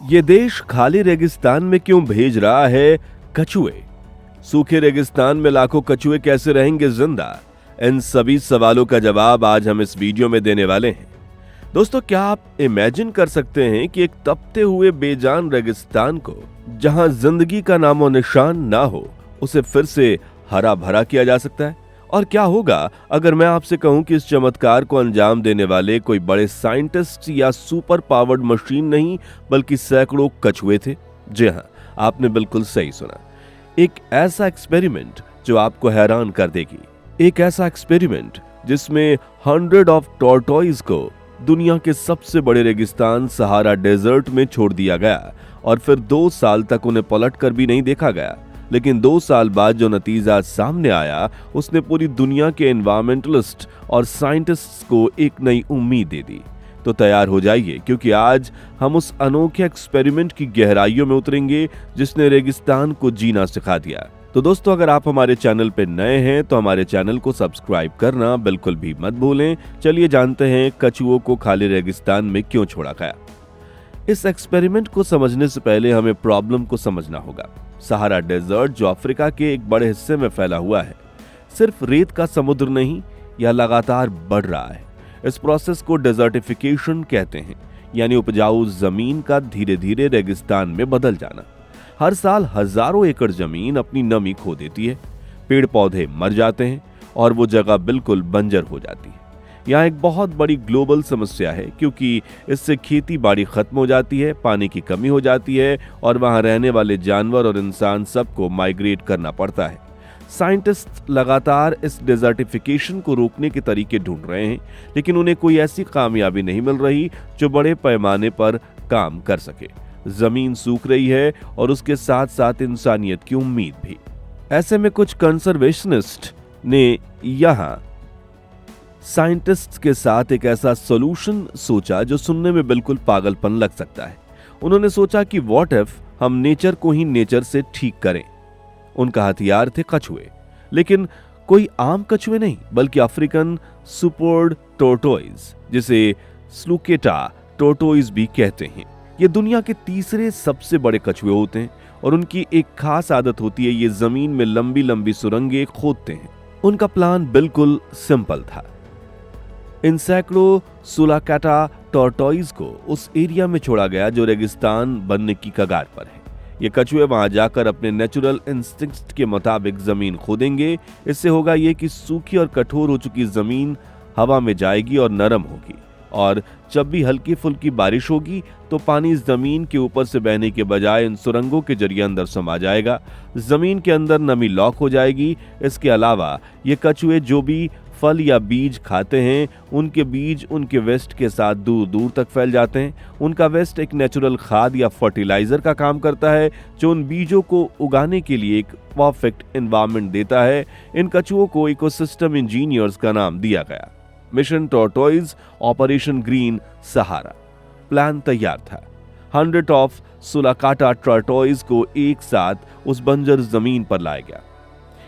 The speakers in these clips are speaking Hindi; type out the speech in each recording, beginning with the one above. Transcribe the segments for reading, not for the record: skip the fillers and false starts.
ये देश खाली रेगिस्तान में क्यों भेज रहा है कछुए? सूखे रेगिस्तान में लाखों कछुए कैसे रहेंगे जिंदा? इन सभी सवालों का जवाब आज हम इस वीडियो में देने वाले हैं। दोस्तों, क्या आप इमेजिन कर सकते हैं कि एक तपते हुए बेजान रेगिस्तान को, जहां जिंदगी का नामो निशान ना हो, उसे फिर से हरा भरा किया जा सकता है? और क्या होगा अगर मैं आपसे कहूं कि इस चमत्कार को अंजाम देने वाले कोई बड़े साइंटिस्ट या सुपर पावर्ड मशीन नहीं, बल्कि सैकड़ों कछुए थे? जी हां, आपने बिल्कुल सही सुना। एक ऐसा एक्सपेरिमेंट जो आपको हैरान कर देगी। एक ऐसा एक्सपेरिमेंट जिसमें 100 ऑफ टॉर्टोइज को दुनिया के सबसे बड़े रेगिस्तान सहारा डेजर्ट में छोड़ दिया गया और फिर 2 साल तक उन्हें पलट कर भी नहीं देखा गया। लेकिन 2 साल बाद जो नतीजा सामने आया, उसने पूरी दुनिया के एनवायरमेंटलिस्ट और साइंटिस्ट्स को एक नई उम्मीद दे दी। तो तैयार हो जाइए, क्योंकि आज हम उस अनोखे एक्सपेरिमेंट की गहराइयों में उतरेंगे जिसने रेगिस्तान को जीना सिखा दिया। तो दोस्तों, अगर आप हमारे चैनल पे नए हैं तो हमारे चैनल को सब्सक्राइब करना बिल्कुल भी मत भूलें। चलिए जानते हैं कछुओं को खाली रेगिस्तान में क्यों छोड़ा गया। इस एक्सपेरिमेंट को समझने से पहले हमें प्रॉब्लम को समझना होगा। सहारा डेजर्ट, जो अफ्रीका के एक बड़े हिस्से में फैला हुआ है, सिर्फ रेत का समुद्र नहीं, यह लगातार बढ़ रहा है। इस प्रोसेस को डेजर्टिफिकेशन कहते हैं, यानी उपजाऊ जमीन का धीरे धीरे रेगिस्तान में बदल जाना। हर साल हजारों एकड़ जमीन अपनी नमी खो देती है, पेड़ पौधे मर जाते हैं और वो जगह बिल्कुल बंजर हो जाती है। यहाँ एक बहुत बड़ी ग्लोबल समस्या है, क्योंकि इससे खेती बाड़ी खत्म हो जाती है, पानी की कमी हो जाती है और वहाँ रहने वाले जानवर और इंसान सबको माइग्रेट करना पड़ता है। साइंटिस्ट लगातार इस डेजर्टिफिकेशन को रोकने के तरीके ढूंढ रहे हैं, लेकिन उन्हें कोई ऐसी कामयाबी नहीं मिल रही जो बड़े पैमाने पर काम कर सके। जमीन सूख रही है और उसके साथ साथ इंसानियत की उम्मीद भी। ऐसे में कुछ कंजर्वेशनिस्ट ने यहाँ साइंटिस्ट्स के साथ एक ऐसा सॉल्यूशन सोचा जो सुनने में बिल्कुल पागलपन लग सकता है। उन्होंने सोचा कि व्हाट इफ हम नेचर को ही नेचर से ठीक करें। उनका हथियार थे कछुए, लेकिन कोई आम कछुए नहीं, बल्कि अफ्रीकन सुपर्ड टॉर्टोइज, जिसे स्लूकेटा टॉर्टोइज भी कहते हैं। ये दुनिया के तीसरे सबसे बड़े कछुए होते हैं और उनकी एक खास आदत होती है, ये जमीन में लंबी लंबी सुरंगें खोदते हैं। उनका प्लान बिल्कुल सिंपल था। इन सैकड़ों सुलाकाटा टॉर्टोइज को उस एरिया में छोड़ा गया जो रेगिस्तान बनने की कगार पर है। ये कछुए वहां जाकर अपने नेचुरल इंस्टिंक्ट के मुताबिक जमीन खोदेंगे। इससे होगा ये कि सूखी और कठोर हो चुकी जमीन हवा में जाएगी और नरम होगी, और जब भी हल्की फुल्की बारिश होगी तो पानी जमीन के ऊपर से बहने के बजाय इन सुरंगों के जरिए अंदर समा जाएगा। जमीन के अंदर नमी लॉक हो जाएगी। इसके अलावा ये कछुए जो भी फल या बीज खाते हैं, उनके बीज उनके वेस्ट के साथ दूर दूर तक फैल जाते हैं। उनका वेस्ट एक नेचुरल खाद या फर्टिलाइजर का काम करता है, जो उन बीजों को उगाने के लिए एक परफेक्ट एनवायरनमेंट देता है। इन कछुओं को इकोसिस्टम इंजीनियर्स का नाम दिया गया। मिशन टॉर्टोइज, ऑपरेशन ग्रीन सहारा। प्लान तैयार था। 100 ऑफ सुलाकाटा टॉर्टोइज को एक साथ उस बंजर जमीन पर लाया गया।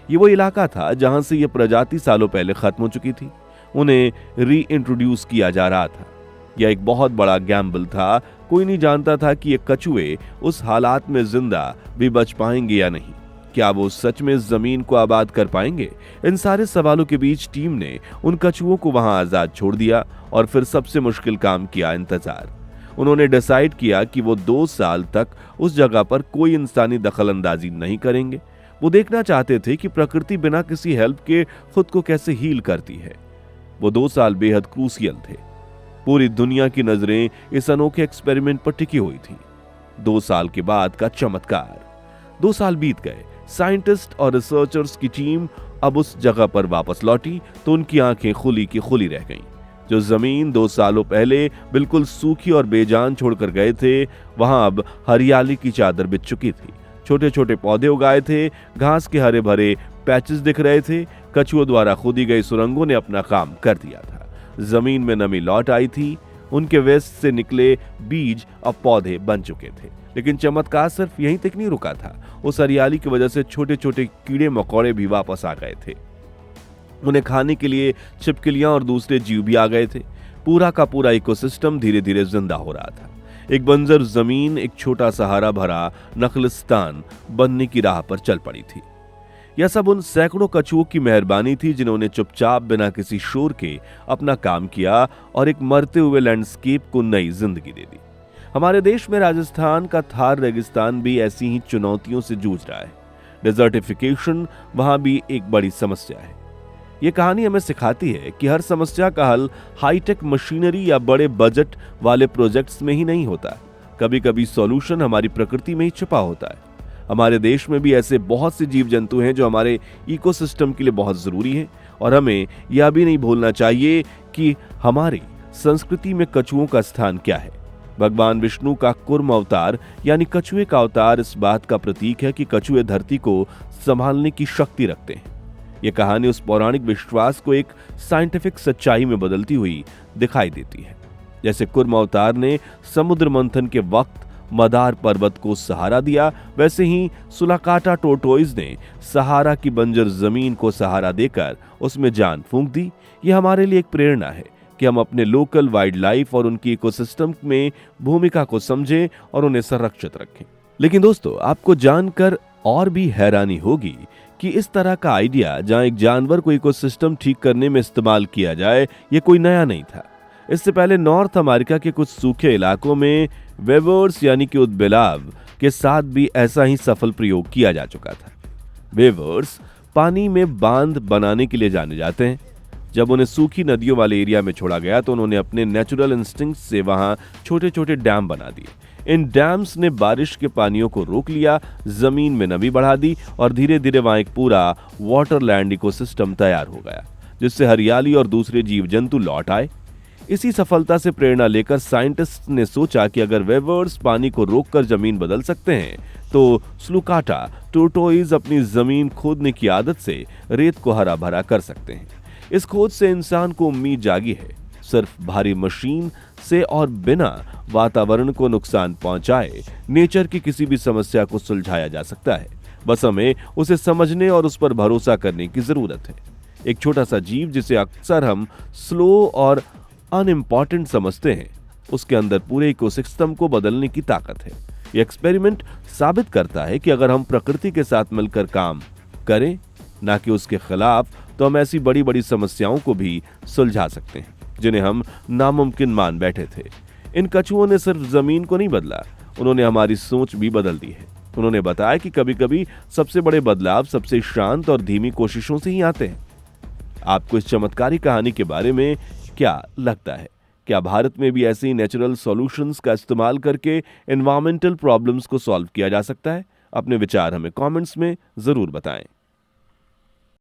ये वो इलाका था जहां से ये प्रजाति सालों पहले खत्म हो चुकी थी। उन्हें री इंट्रोड्यूस किया जा रहा था। यह एक बहुत बड़ा गैम्बल था। कोई नहीं जानता था कि ये कछुए उस हालात में जिंदा भी बच पाएंगे या नहीं। क्या वो सच में इस जमीन को आबाद कर पाएंगे? इन सारे सवालों के बीच टीम ने उन कछुओं को वहां आजाद छोड़ दिया और फिर सबसे मुश्किल काम किया, इंतजार। उन्होंने डिसाइड किया कि वो 2 साल तक उस जगह पर कोई इंसानी दखलंदाजी नहीं करेंगे। वो देखना चाहते थे कि प्रकृति बिना किसी हेल्प के खुद को कैसे हील करती है। वो 2 साल बेहद क्रूशियल थे। पूरी दुनिया की नजरें इस अनोखे एक्सपेरिमेंट पर टिकी हुई थी। 2 साल के बाद का चमत्कार। 2 साल बीत गए। साइंटिस्ट और रिसर्चर्स की टीम अब उस जगह पर वापस लौटी तो उनकी आंखें खुली की खुली रह गईं। जो जमीन 2 सालों पहले बिल्कुल सूखी और बेजान छोड़कर गए थे, वहां अब हरियाली की चादर बिछ चुकी थी। छोटे छोटे पौधे उगाए थे, घास के हरे भरे पैचेस दिख रहे थे। कछुओं द्वारा खोदी गई सुरंगों ने अपना काम कर दिया था। जमीन में नमी लौट आई थी। उनके वेस्ट से निकले बीज अब पौधे बन चुके थे। लेकिन चमत्कार सिर्फ यहीं तक नहीं रुका था। उस हरियाली की वजह से छोटे छोटे कीड़े मकोड़े भी वापस आ गए थे। उन्हें खाने के लिए छिपकलियां और दूसरे जीव भी आ गए थे। पूरा का पूरा इकोसिस्टम धीरे धीरे जिंदा हो रहा था। एक बंजर जमीन एक छोटा सा हरा भरा नखलिस्तान बनने की राह पर चल पड़ी थी। यह सब उन सैकड़ों कछुओं की मेहरबानी थी जिन्होंने चुपचाप बिना किसी शोर के अपना काम किया और एक मरते हुए लैंडस्केप को नई जिंदगी दे दी। हमारे देश में राजस्थान का थार रेगिस्तान भी ऐसी ही चुनौतियों से जूझ रहा है। डिजर्टिफिकेशन वहां भी एक बड़ी समस्या है। ये कहानी हमें सिखाती है कि हर समस्या का हल हाईटेक मशीनरी या बड़े बजट वाले प्रोजेक्ट्स में ही नहीं होता। कभी कभी सॉल्यूशन हमारी प्रकृति में ही छिपा होता है। हमारे देश में भी ऐसे बहुत से जीव जंतु हैं जो हमारे इकोसिस्टम के लिए बहुत जरूरी हैं और हमें यह भी नहीं भूलना चाहिए कि हमारी संस्कृति में कछुओं का स्थान क्या है। भगवान विष्णु का कुर्म अवतार यानी कछुए का अवतार इस बात का प्रतीक है कि कछुए धरती को संभालने की शक्ति रखते हैं। यह कहानी उस पौराणिक विश्वास को एक साइंटिफिक सच्चाई में बदलती हुई दिखाई देती है। जैसे कुर्म अवतार ने समुद्र मंथन के वक्त मदार पर्वत को सहारा दिया, वैसे ही सुलाकाटा टोर्टोइज ने सहारा की बंजर जमीन को सहारा देकर उसमें जान फूंक दी। यह हमारे लिए एक प्रेरणा है कि हम अपने लोकल वाइल्ड लाइफ और उनकी इकोसिस्टम में भूमिका को समझें और उन्हें संरक्षित रखें। लेकिन दोस्तों, आपको जानकर और भी हैरानी होगी कि इस तरह का आइडिया जहां एक जानवर को इकोसिस्टम ठीक करने में इस्तेमाल किया जाए, यह कोई नया नहीं था। इससे पहले नॉर्थ अमेरिका के कुछ सूखे इलाकों में वेवर्स यानी कि उदबिलाव के साथ भी ऐसा ही सफल प्रयोग किया जा चुका था। वेवर्स पानी में बांध बनाने के लिए जाने जाते हैं। जब उन्हें सूखी नदियों वाले एरिया में छोड़ा गया तो उन्होंने अपने नेचुरल इंस्टिंक्ट से वहां छोटे छोटे डैम बना दिए। इन डैम्स ने बारिश के पानियों को रोक लिया, जमीन में नमी बढ़ा दी और धीरे धीरे वहां एक पूरा वाटरलैंड इकोसिस्टम तैयार हो गया, जिससे हरियाली और दूसरे जीव जंतु लौट आए। इसी सफलता से प्रेरणा लेकर साइंटिस्ट ने सोचा कि अगर वेवर्स पानी को रोककर जमीन बदल सकते हैं तो स्लुकाटा टोर्टोइज अपनी जमीन खोदने की आदत से रेत को हरा भरा कर सकते हैं। इस खोज से इंसान को उम्मीद जागी है, सिर्फ भारी मशीन से और बिना वातावरण को नुकसान पहुंचाए नेचर की किसी भी समस्या को सुलझाया जा सकता है। बस हमें उसे समझने और उस पर भरोसा करने की जरूरत है। एक छोटा सा जीव जिसे अक्सर हम स्लो और अनइम्पॉर्टेंट समझते हैं, उसके अंदर पूरे इकोसिस्टम को बदलने की ताकत है। यह एक्सपेरिमेंट साबित करता है कि अगर हम प्रकृति के साथ मिलकर काम करें, ना कि उसके खिलाफ, तो हम ऐसी बड़ी बड़ी समस्याओं को भी सुलझा सकते हैं जिन्हें हम नामुमकिन मान बैठे थे। इन कछुओं ने सिर्फ जमीन को नहीं बदला, उन्होंने हमारी सोच भी बदल दी है। उन्होंने बताया कि कभी कभी सबसे बड़े बदलाव सबसे शांत और धीमी कोशिशों से ही आते हैं। आपको इस चमत्कारी कहानी के बारे में क्या लगता है? क्या भारत में भी ऐसे ही नेचुरल सॉल्यूशंस का इस्तेमाल करके एनवायरमेंटल प्रॉब्लम्स को सॉल्व किया जा सकता है? अपने विचार हमें कमेंट्स में जरूर बताएं।